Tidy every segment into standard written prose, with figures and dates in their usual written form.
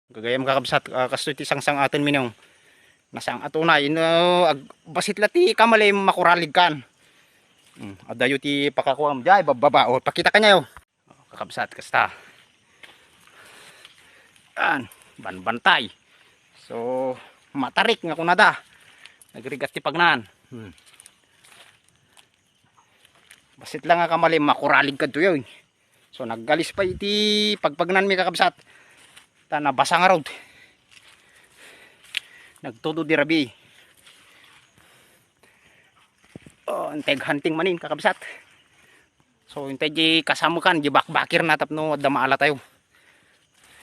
Gagayam kakabsat kasto iti sangsang aton minong nasang atunay basit lati kamali makuralig kan. Adayo ti pakakuam jay bababa o pakita kanya yo. Kakabsat kasta. Yan, banbantay. So matarik nga kunada. Nagrigat ti pagnan. Basit lang nga kamali makuralig kadto yo. So naggalis pa iti pagpagnan mi kakabsat. Ta nabasa nga rod. Nagtudo di rabi. Oh, integ hunting manin kakabsat. So integ di kasamukan di bakbakir na tapno adda maala tayo.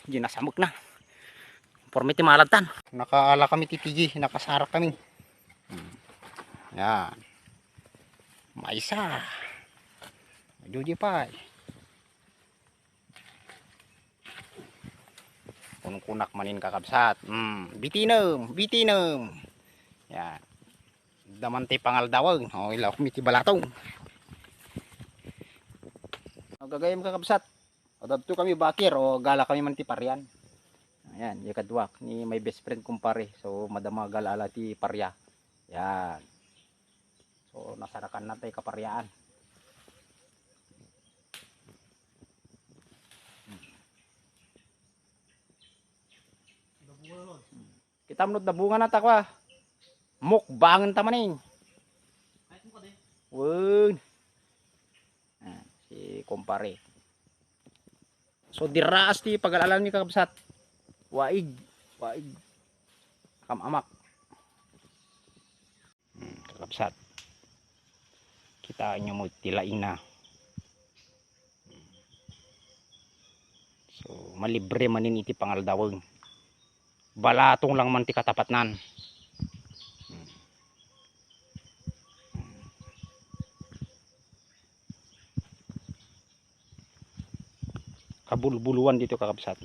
Di nasamuk na. Pormiti malatan. Nakaala kami titigi, nakasarak kami. Yan. Maisa. Juji pa. Kunak manin kakabsat. Bitinem, bitinem. Yan. Damanti pangaldawag. O ilaw kumiti balatong. Gagayam kakabsat. Adabto kami bakir o gala kami man ti parian. Ayan, yakadwak ni my best friend kumpare. So madama galala ti parya. Yan. So nasarakan natin kaparyaan. Kita menurut dabungan na takwa. Mukbangan tamanin. Wun. Si kumpare. So diraas ti pag-alalan ni kakabsat. Waig. Waig. Kamamak. Kakabsat. Kita nyo mo tilaing na. So malibre manin iti pangaldawag. Balatong lang man ti katapatnan. Kabulbuluan dito kakabsat.